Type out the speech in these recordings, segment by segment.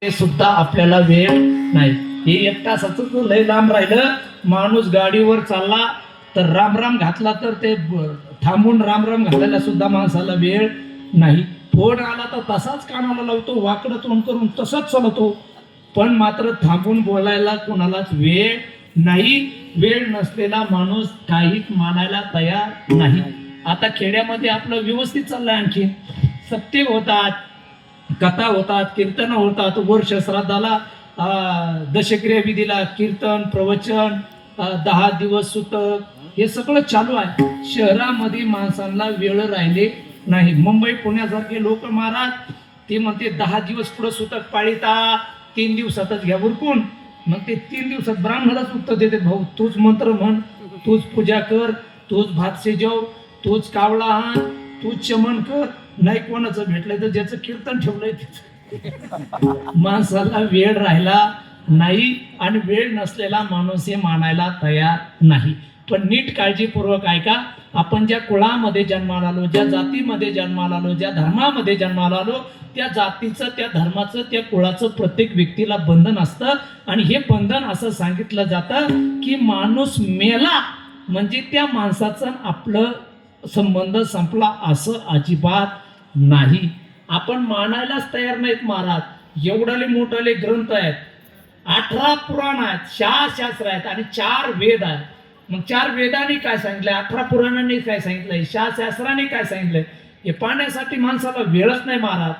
ते सुद्धा आपल्याला वेळ नाही. हे एक तासाचं लय लांब राहिलं, माणूस गाडीवर चालला तर राम राम घातला तर ते थांबून राम राम घालायला सुद्धा माणसाला वेळ नाही. फोन आला तर तसाच कानाला लावतो, वाकडं तोंड करून तसंच चालवतो, पण मात्र थांबून बोलायला कोणालाच वेळ नाही. वेळ नसलेला माणूस काहीच मानायला तयार नाही. आता खेड्यामध्ये आपलं व्यवस्थित चाललंय, आणखी सत्य होतात, कथा होतात, कीर्तन होतात, वर्ष श्राद्धाला दशक्रिया विधीला कीर्तन प्रवचन 10 दिवस सुतक हे सगळं चालू आहे. शहरामध्ये माणसांना वेळ राहिले नाही. मुंबई पुण्यासारखे लोक महाराज ते म्हणते 10 दिवस पुढे सुतक पाळीता, 3 दिवसातच घ्या उरकून. मग ते 3 दिवसात ब्राह्मणालाच उत्तर देते, भाऊ तूच मंत्र म्हण, तूच पूजा कर, तूच भात शिजव, तूच कावळा आण, तूच चमन कर. नाही कोणाचं भेटलंय तर ज्याचं कीर्तन ठेवलंय तिचं. माणसाला वेळ राहिला नाही आणि वेळ नसलेला माणूस हे मानायला तयार नाही. पण नीट काळजीपूर्वक ऐका, आपण ज्या कुळामध्ये जन्माला आलो, ज्या जातीमध्ये जन्माला आलो, ज्या धर्मामध्ये जन्माला आलो, त्या जातीचं, त्या धर्माचं, त्या कुळाचं प्रत्येक व्यक्तीला बंधन असतं. आणि हे बंधन असं सांगितलं जातं की माणूस मेला म्हणजे त्या माणसाचं आपलं संबंध संपला, असं अजिबात नाही. आपण मानायलाच तयार नाहीत महाराज. एवढाले मोठाले ग्रंथ आहेत, 18 पुराण आहेत, 6 शास्त्र आहेत आणि 4 वेद आहेत. मग 4 वेदांनी काय सांगितलंय, 18 पुराणांनी काय सांगितलंय, 6 शास्त्रांनी काय सांगितलंय, हे पाहण्यासाठी माणसाला वेळच नाही महाराज.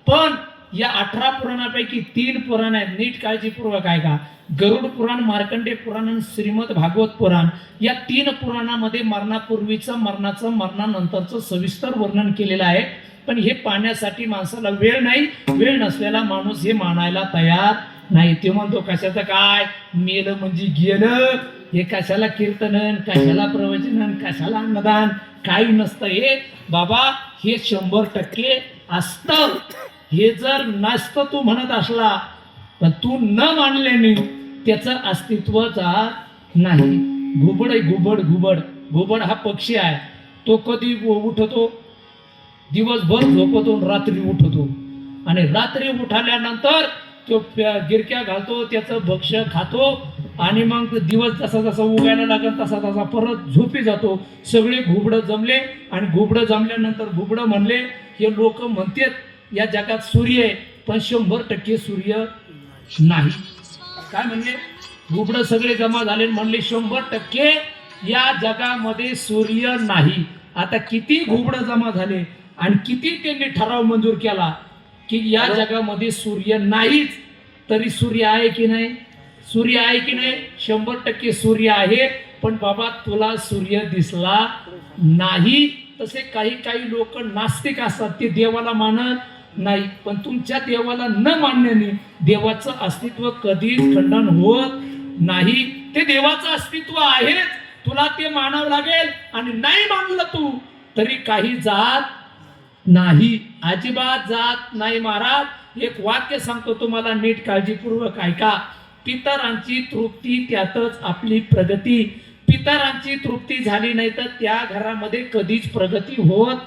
पण या 18 पुराणापैकी 3 पुराण आहेत, नीट काळजीपूर्वक ऐका. गरुड पुराण, मार्कंडेय पुराण आणि श्रीमद भागवत पुराण. या 3 पुराणामध्ये मरणापूर्वीचं, मरणाचं, मरणानंतरचं सविस्तर वर्णन केलेलं आहे. पण हे पाहण्यासाठी माणसाला वेळ नाही. वेळ नसलेला माणूस हे मानायला तयार नाही. ते म्हणतो कशाचं काय, मेलं म्हणजे गेलं, हे कशाला कीर्तन, कशाला प्रवचन, कशाला अन्नदान, काही नसतं. हे बाबा हे 100% असतं. हे जर नसतं तू म्हणत असला पण तू न मानल्याने त्याचं अस्तित्व जात नाही. घुबड आहे, घुबड. घुबड हा पक्षी आहे. तो कधी उठतो, दिवसभर झोपतो, रात्री उठतो आणि रात्री उठाल्यानंतर तो गिरक्या घालतो, त्याचं भक्ष्य खातो आणि मग दिवस जसा जसा उगायला लागेल तसा तसा परत झोपी जातो. सगळे घुबडं जमले आणि घुबडं जमल्यानंतर घुबडं म्हणले, हे लोक म्हणतात या जगात सूर्य आहे पण 100% सूर्य नाही. काय म्हणले, घुबडं सगळे जमा झाले, म्हणले 100% या जगामध्ये सूर्य नाही. आता किती घुबडं जमा झाले आणि किती त्यांनी ठराव मंजूर केला की या जगामध्ये सूर्य नाहीच, तरी सूर्य आहे की नाही, सूर्य आहे की नाही, 100% सूर्य आहे. पण बाबा तुला सूर्य दिसला नाही. तसे काही काही लोक नास्तिक असतात, ते देवाला मानत नाही. पण तुमच्या देवाला न मानण्याने देवाचं अस्तित्व कधीच खंडन होत नाही. ते देवाचं अस्तित्व आहे, तुला ते मानावं लागेल. आणि नाही मानलं तू तरी काही जात नाही, अजिबात जात नाही महाराज. एक वाक्य सांगतो तुम्हाला, नीट काळजीपूर्वक ऐका. पितरांची तृप्ती त्यातच आपली प्रगती. पितरांची तृप्ती झाली नाही तर त्या घरामध्ये कधीच प्रगती होत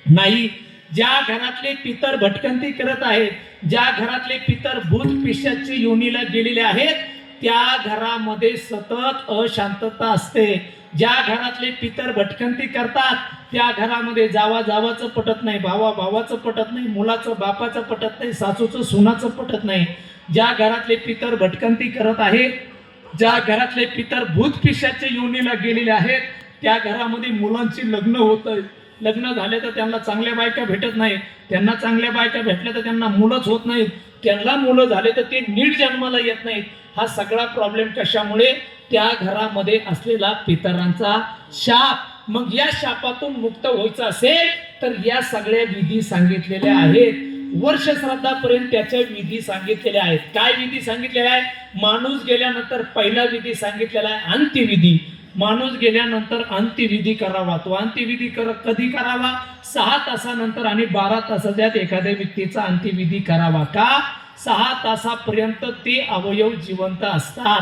नाही. ज्या घरातले पितर भटकंती करत आहेत, ज्या घरातले पितर भूत पिशाची योनीला गेलेले आहेत, त्या घरामध्ये सतत अशांतता असते. ज्या घरातले पितर भटकंती करतात त्या घरामध्ये जावा जावाचं पटत नाही, भावा भावाचं पटत नाही, मुलाचं बापाचं पटत नाही, सासूचं सुनाचं पटत नाही. ज्या घरातले पितर भटकंती करत आहेत, ज्या घरातले पितर भूत पिशाच्या योनीला गेलेले आहेत, त्या घरामध्ये मुलांची लग्न होत आहेत. लग्न झाले तर त्यांना चांगल्या बायका भेटत नाही, त्यांना चांगल्या बायका भेटल्या तर त्यांना मुलंच होत नाहीत, त्यांना मुलं झाले तर ते नीट जन्माला येत नाहीत. हा सगळा प्रॉब्लेम कशामुळे, त्या घरामध्ये असलेला पितरांचा शाप. मग या शापातून मुक्त व्हायचं असेल तर या सगळ्या विधी सांगितलेल्या आहेत. वर्ष श्राद्धापर्यंत त्याच्या विधी सांगितलेल्या आहेत. काय विधी सांगितलेला आहे, माणूस गेल्यानंतर पहिला विधी सांगितलेला आहे अंत्यविधी. माणूस गेल्यानंतर अंत्यविधी करावा. तो अंत्यविधी कधी करावा, 6 तासानंतर आणि 12 तासाच्यात एखाद्या व्यक्तीचा अंत्यविधी करावा. का, 6 तासापर्यंत ते अवयव जिवंत असतात.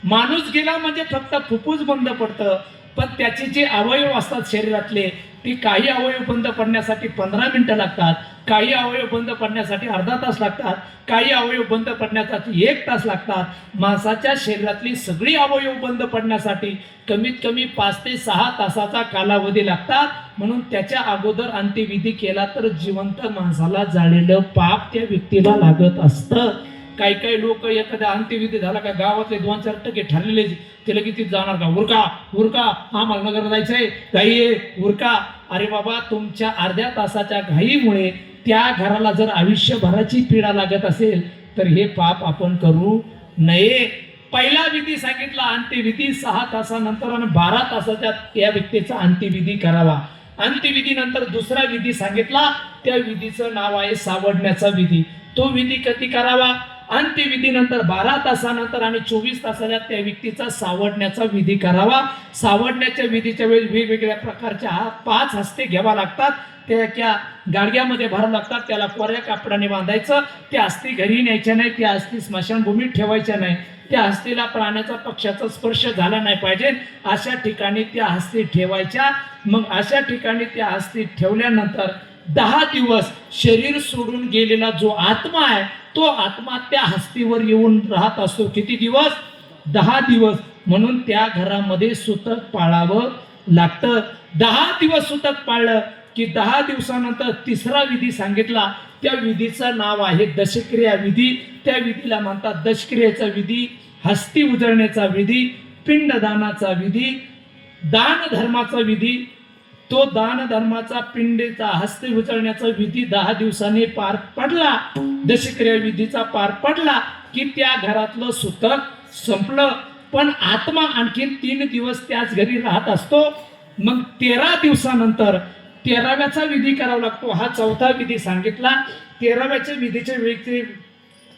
माणूस गेला म्हणजे फक्त फुफ्फुस बंद पडतं, पण त्याचे जे अवयव असतात शरीरातले, ती काही अवयव बंद पडण्यासाठी 15 मिनिटं लागतात, काही अवयव बंद पडण्यासाठी अर्धा तास लागतात, काही अवयव बंद पडण्यासाठी 1 तास लागतात. माणसाच्या शरीरातली सगळी अवयव बंद पडण्यासाठी कमीत कमी 5 ते 6 तासाचा कालावधी लागतात. म्हणून त्याच्या अगोदर अंत्यविधी केला तर जिवंत माणसाला झालेलं पाप त्या व्यक्तीला लागत असतं. काही काही लोक एखाद्या अंत्यविधी झाला का गावातले 2-4 टक्के ठरलेले ते लगेच तिथे जाणार का, उरका उरका, आम्हाला नगर जायचंय, घाई आहे, उरका. अरे बाबा, तुमच्या अर्ध्या तासाच्या घाईमुळे त्या घराला जर आयुष्यभराची पीडा लागत असेल तर हे पाप आपण करू नये. पहिला विधी सांगितला अंत्यविधी 6 तासानंतर आणि 12 तासाच्या या व्यक्तीचा अंत्यविधी करावा. अंत्यविधीनंतर दुसरा विधी सांगितला, त्या विधीचं नाव आहे सावडण्याचा विधी. तो विधी कधी करावा? अंत्यविधीनंतर 12 तासानंतर आणि 24 तासाच्या त्या व्यक्तीचा सावडण्याचा विधी करावा. सावडण्याच्या विधीच्या वेळी वेगवेगळ्या प्रकारच्या 5 हस्ते घ्यावा लागतात. त्या एका गाडग्यामध्ये भरावं लागतात. त्याला कोऱ्या कापडाने बांधायचं. त्या हस्ती घरी न्यायच्या नाही, त्या हस्ती स्मशानभूमीत ठेवायच्या नाही. त्या हस्तीला प्राण्याचा पक्षाचा स्पर्श झाला नाही पाहिजे अशा ठिकाणी त्या हस्ती ठेवायच्या. मग अशा ठिकाणी त्या हस्ती ठेवल्यानंतर 10 दिवस शरीर सोडून गेलेला जो आत्मा आहे तो आत्मा त्या हस्तीवर येऊन राहत असतो. किती दिवस? 10 दिवस. म्हणून त्या घरामध्ये सुतक पाळावं लागतं. 10 दिवस सुतक पाळलं की 10 दिवसानंतर तिसरा विधी सांगितला. त्या विधीचं नाव आहे दशक्रिया विधी. त्या विधीला म्हणतात दशक्रियेचा विधी, हस्ती उजळण्याचा विधी, पिंडदानाचा विधी, दान धर्माचा विधी. तो दान धर्माचा, पिंडीचा, हस्ती उचलण्याचा विधी 10 दिवसांनी पार पडला, दशक्रिया विधीचा पार पडला की त्या घरातलं सुतक संपलं. पण आत्मा आणखीन 3 दिवस त्याच घरी राहत असतो. मग 13 दिवसानंतर 13व्याचा विधी करावा लागतो. हा चौथा विधी सांगितला. 13व्याच्या विधीच्या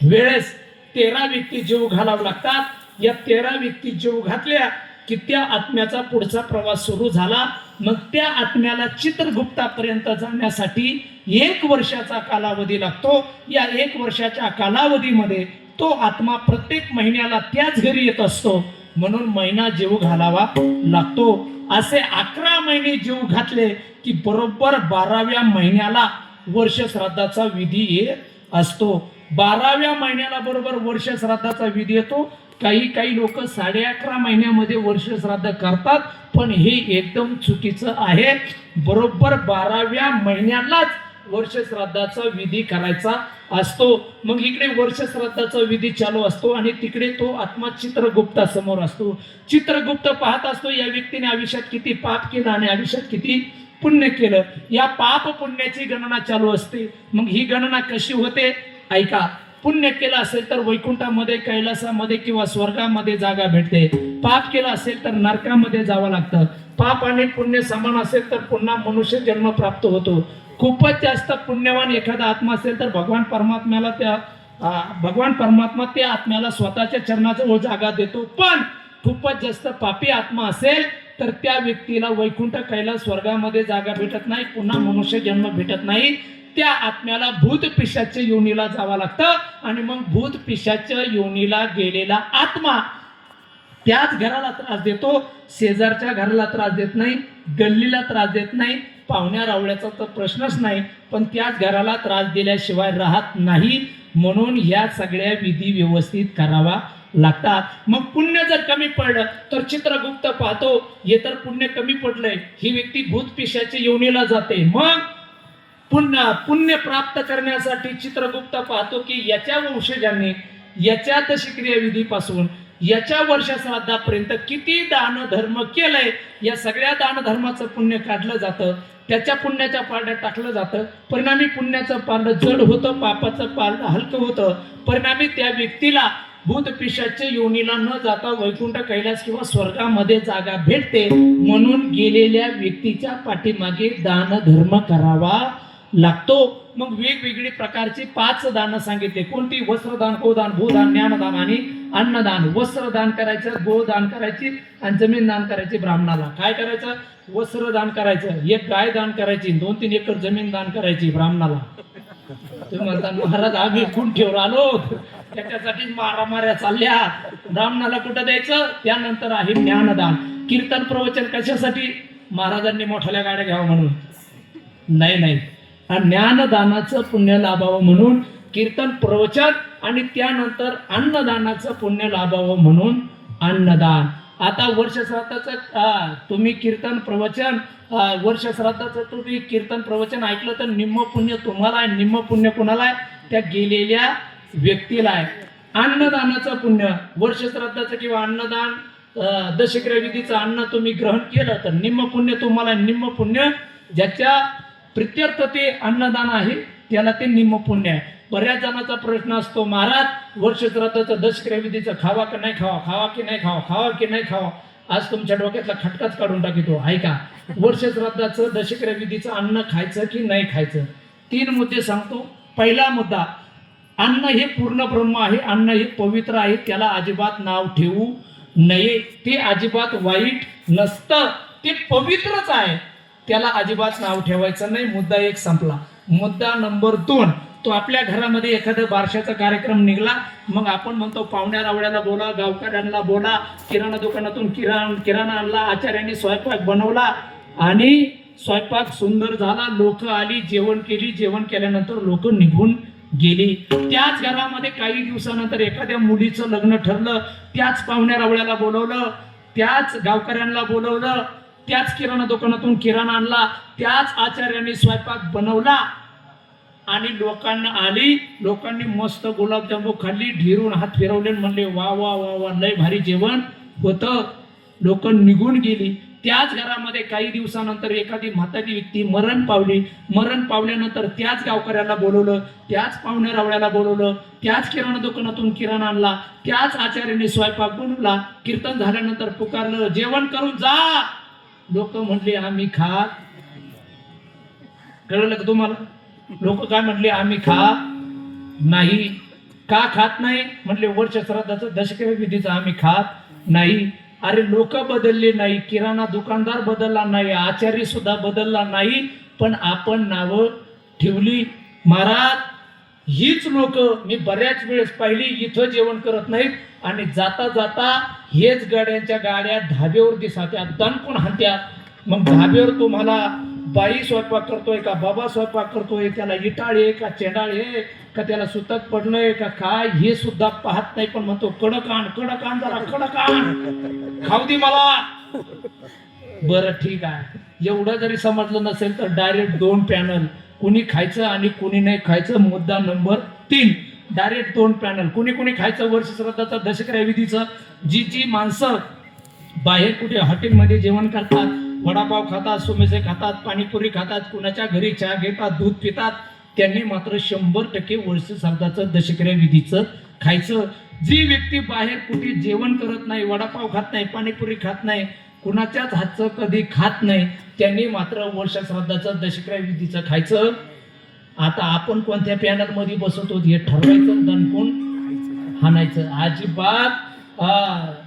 वेळेस 13 व्यक्ती जीव घालावं लागतात. या 13 व्यक्ती जीव घातल्या की त्या आत्म्याचा पुढचा प्रवास सुरू झाला. मग त्या आत्म्याला चित्रगुप्तापर्यंत जाण्यासाठी 1 वर्षाचा कालावधी लागतो. या 1 वर्षाच्या कालावधीमध्ये तो आत्मा प्रत्येक महिन्याला त्याच घरी येत असतो. म्हणून महिना जीव घालावा लागतो. असे 11 महिने जीव घातले की बरोबर 12व्या महिन्याला वर्ष श्राद्धाचा विधी येत असतो. 12व्या महिन्याला बरोबर वर्ष श्राद्धाचा विधी येतो. काही लोक 11.5 महिन्यामध्ये वर्ष श्राद्ध करतात, पण हे एकदम चुकीचं आहे. बरोबर 12व्या महिन्यालाच वर्ष श्राद्धाचा विधी करायचा असतो. मग इकडे वर्ष श्राद्धाचा विधी चालू असतो आणि तिकडे तो आत्मा चित्रगुप्ता समोर असतो. चित्रगुप्त पाहत असतो या व्यक्तीने आयुष्यात किती पाप केलं आणि आयुष्यात किती पुण्य केलं. या पाप पुण्याची गणना चालू असते. मग ही गणना कशी होते ऐका. पुण्य केलं असेल तर वैकुंठामध्ये, कैलासामध्ये किंवा स्वर्गामध्ये जागा भेटते. पाप केलं असेल तर नरकामध्ये जावं लागतं. पाप आणि पुण्य समान असेल तर पुन्हा मनुष्य जन्म प्राप्त होतो. खूपच जास्त पुण्यवान एखादा आत्मा असेल तर भगवान परमात्मा त्या आत्म्याला स्वतःच्या चरणाजवळ जागा देतो. पण खूपच जास्त पापी आत्मा असेल तर त्या व्यक्तीला वैकुंठ, कैलास, स्वर्गामध्ये जागा भेटत नाही, पुन्हा मनुष्य जन्म भेटत नाही. त्या आत्म्याला भूत पिशाच्या योनीला जावं लागतं. आणि मग भूत पिशाच्या योनीला गेलेला आत्मा त्याच घराला त्रास देतो. शेजारच्या घराला त्रास देत नाही, गल्लीला त्रास देत नाही, पाहुण्या रावळ्याचा तर प्रश्नच नाही, पण त्याच घराला त्रास दिल्याशिवाय राहत नाही. म्हणून ह्या सगळ्या विधी व्यवस्थित करावा लागतात. मग पुण्य जर कमी पडलं तर चित्रगुप्त पाहतो हे तर पुण्य कमी पडलंय, ही व्यक्ती भूत पिशाच्या योनीला जाते. मग पुण्य प्राप्त करण्यासाठी चित्रगुप्त पाहतो की याच्या वंशजांनी याच्या दशक्रिया विधीपासून याच्या वर्ष श्राद्धापर्यंत किती दान धर्म केलंय, या सगळ्या दान धर्माचं पुण्य काढलं जातं. त्याच्या पुण्याच्या पारड्यात टाकलं जातं. परिणामी पुण्याचं पारडं जड होतं, पापाचं पारडं हलकं होतं. परिणामी त्या व्यक्तीला भूत पिशाच्या योनीला न जाता वैकुंठ, कैलास किंवा स्वर्गामध्ये जागा भेटते. म्हणून गेलेल्या व्यक्तीच्या पाठीमागे दान धर्म करावा लागतो. मग वेगवेगळी प्रकारची 5 दान सांगितले. कोणती? वस्त्रदान, गोदान, भूदान, ज्ञानदान आणि अन्नदान. वस्त्रदान करायचं, गोदान करायची आणि जमीन दान करायची ब्राह्मणाला. काय करायचं? वस्त्रदान करायचं, 1 गाय दान करायची, 2-3 एकर जमीन दान करायची ब्राह्मणाला. तुम्ही म्हणता महाराज आम्ही कुंठेवर आलो, त्याच्यासाठी मारामाऱ्या चालल्या. ब्राह्मणाला कुठं द्यायचं? त्यानंतर आहे ज्ञानदान. कीर्तन प्रवचन कशासाठी? महाराजांनी मोठ्या गाड्या घ्यावं म्हणून नाही नाही, ज्ञानदानाचं पुण्य लाभावं म्हणून कीर्तन प्रवचन, आणि त्यानंतर अन्नदानाचं पुण्य लाभावं म्हणून अन्नदान. आता वर्ष श्राद्धाचं तुम्ही कीर्तन प्रवचन वर्ष श्राद्धाचं तुम्ही कीर्तन प्रवचन ऐकलं तर निम्म पुण्य तुम्हाला आहे, निम्म पुण्य कोणाला आहे? त्या गेलेल्या व्यक्तीला आहे. अन्नदानाचं पुण्य वर्ष श्राद्धाचं किंवा अन्नदान दशक्रिया विधीचं अन्न तुम्ही ग्रहण केलं तर निम्म पुण्य तुम्हाला, निम्म पुण्य ज्याच्या प्रित्यर्थ ते अन्नदान आहे त्याला ते निम्म पुण्य आहे. बऱ्याच जणांचा प्रश्न असतो, महाराज वर्ष श्राद्धाचं दशक्रिया विधीचं खावा की नाही खावा, खावा की नाही खावा, खावा की नाही खावा. आज तुमच्या डोक्यातला खटकाच काढून टाकितो. ऐका, वर्ष श्राद्धाचं दशक्रिया विधीचं अन्न खायचं की नाही खायचं, 3 मुद्दे सांगतो. पहिला मुद्दा, अन्न हे पूर्ण ब्रह्म आहे, अन्न हे पवित्र आहे, त्याला अजिबात नाव ठेवू नये. ते अजिबात वाईट नसतं, ते पवित्रच आहे, त्याला अजिबात नाव ठेवायचं नाही. मुद्दा 1 संपला. मुद्दा नंबर 2, तो आपल्या घरामध्ये एखादा बारशाचा कार्यक्रम निघाला, मग आपण म्हणतो पाहुण्या रावळ्याला बोला, गावकऱ्यांना बोला, किराणा दुकानातून किराणा आणला, आचार्यांनी स्वयंपाक बनवला आणि स्वयंपाक सुंदर झाला, लोक आली, जेवण केली, जेवण केल्यानंतर लोक निघून गेली. त्याच घरामध्ये काही दिवसानंतर एखाद्या मुलीचं लग्न ठरलं, त्याच पाहुण्या रावळ्याला बोलवलं, त्याच गावकऱ्यांना बोलवलं, त्याच किराणा दुकानातून किराणा आणला, त्याच आचार्यांनी स्वयंपाक बनवला आणि लोकांना आली, लोकांनी मस्त गुलाबजामू खाल्ली, ढिरून हात फिरवले, म्हणले वा वा वा वा लय भारी जेवण होतं, लोक निघून गेली. त्याच घरामध्ये काही दिवसानंतर एखादी म्हातारी व्यक्ती मरण पावली, मरण पावल्यानंतर त्याच गावकऱ्याला बोलवलं, त्याच पाहुण्या रावळ्याला बोलवलं, त्याच किराणा दुकानातून किराणा आणला, त्याच आचार्याने स्वयंपाक बनवला, कीर्तन झाल्यानंतर पुकारलं, जेवण करून जा. लोक म्हटले आम्ही खात. कळलं का तुम्हाला? लोक काय म्हटले? आम्ही खात नाही. का खात नाही? म्हटले वर्ष श्राद्धाचं दशक्रिया विधीचं आम्ही खात नाही. अरे लोक बदलले नाही, किराणा दुकानदार बदलला नाही, आचार्य सुद्धा बदलला नाही, पण आपण नावं ठेवली. महाराज, हीच लोक मी बऱ्याच वेळेस पाहिली, इथं जेवण करत नाहीत आणि जाता जाता हेच गाड्यांच्या गाड्या धाब्यावर दिसत्यात, दणकून हाणत्यात. मग धाब्यावर तुम्हाला बाई स्वयंपाक करतोय का बाबा स्वयंपाक करतोय, त्याला इटाळे का चेंडाळे का त्याला सुतक पडलंय का काय, हे सुद्धा पाहत नाही, पण म्हणतो कडक आण जरा कडक आण, खाऊ दे मला. बरं ठीक आहे, एवढं जरी समजलं नसेल तर डायरेक्ट 2 पॅनल, कुणी खायचं आणि कुणी नाही खायचं. मुद्दा नंबर 3, डायरेक्ट 2 पॅनल. कुणी खायचं वर्ष श्राद्धाचं दशक्रिया विधीचं. जी माणसं बाहेर कुठे हॉटेलमध्ये जेवण करतात, वडापाव खातात, समोसे खातात, पाणीपुरी खातात, कुणाच्या घरी चहा घेतात, दूध पितात, त्यांनी मात्र 100% वर्ष श्राद्धाचं दशक्रिया विधीचं खायचं. जी व्यक्ती बाहेर कुठे जेवण करत नाही, वडापाव खात नाही, पाणीपुरी खात नाही, कुणाच्याच हातचं कधी खात नाही, त्यांनी मात्र वर्ष श्राद्धाचं दशक्रिया विधीचं खायचं. आता आपण कोणत्या पॅनल मध्ये बसवतो हे ठरवायचं, दणकून हाणायचं. अजिबात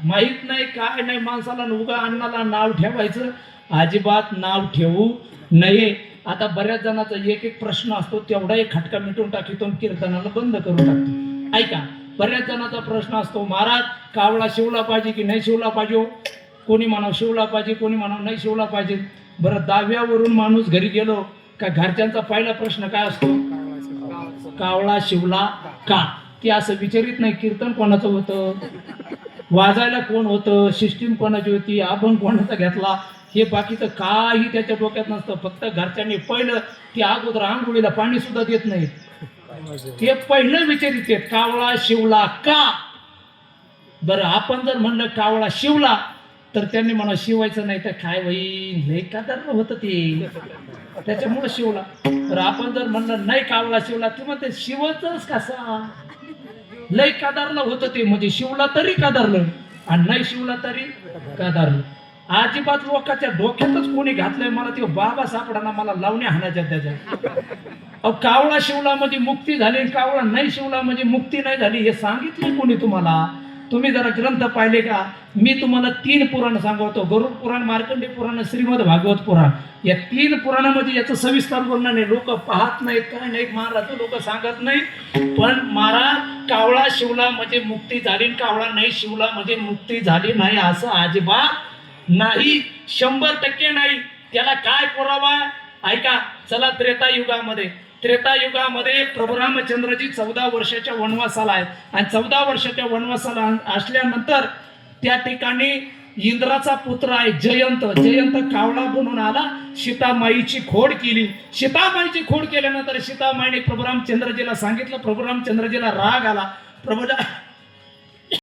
माहित नाही काय नाही, माणसाला उगा अन्नाला नाव ठेवायचं, अजिबात नाव ठेवू नये. आता बऱ्याच जणांचा एक प्रश्न असतो, तेवढा एक खटका मिटून टाकीतो, कीर्तनाला बंद करून टाकतो. ऐका, बऱ्याच जणांचा प्रश्न असतो, महाराज कावळा शिवला पाहिजे की नाही शिवला पाहिजे? कोणी म्हणावं शिवला पाहिजे, कोणी म्हणावं नाही शिवला पाहिजे. बरं, दाव्यावरून माणूस घरी गेलो का घरच्यांचा पहिला प्रश्न काय असतो? कावळा शिवला का? ते असं विचारित नाही कीर्तन कोणाचं होतं, वाजायला कोण होतं, सिस्टीम कोणाची होती, आपण कोणाचा घेतला, हे बाकीचं काही त्याच्या डोक्यात नसतं. फक्त घरच्यांनी पहिलं ते अगोदर आंघोळीला पाणी सुद्धा देत नाही, ते पहिलं विचारित कावळा शिवला का. बरं, आपण जर म्हणलं कावळा शिवला तर त्यांनी म्हणा शिवायचं नाही तर काय होईल, लय कादरलं होतं ते, त्याच्यामुळे शिवला. तर आपण जर म्हणलं नाही कावळा शिवला, ते म्हणते शिवचंच कसा, लय कादारलं होतं ते, म्हणजे शिवला तरी कादारलं आणि नाही शिवला तरी कादारलं. अजिबात लोकांच्या डोक्यातच कोणी घातलंय, मला ते बाबा सापडाना, मला लावण्या हाणायच्या त्याच्या. कावळा शिवला म्हणजे मुक्ती झाली, कावळा नाही शिवला म्हणजे मुक्ती नाही झाली, हे सांगितले कोणी तुम्हाला? तुम्ही जरा ग्रंथ पाहिले का? मी तुम्हाला 3 पुराण सांगतो, गरुड पुराण, मार्कंडे पुराण, श्रीमद भागवत पुराण. या 3 पुराणामध्ये याचं सविस्तर वर्णन आहे. लोक पाहत नाहीत, काय नाही, महाराज लोक सांगत नाही, पण महाराज कावळा शिवला म्हणजे मुक्ती झाली, कावळा नाही शिवला म्हणजे मुक्ती झाली नाही असं अजिबात नाही, 100% नाही. त्याला काय पुरावा आहे? ऐका, चला त्रेतायुगामध्ये प्रभू रामचंद्रजी 14 वर्षाच्या वनवासाला आहेत आणि 14 वर्षाच्या वनवासाला असल्यानंतर त्या ठिकाणी इंद्राचा पुत्र आहे जयंत कावळा बनून आला, सीतामाईची खोड केली. सीतामाईची खोड केल्यानंतर सीतामाईने प्रभू रामचंद्रजीला सांगितलं, प्रभू रामचंद्रजीला राग आला.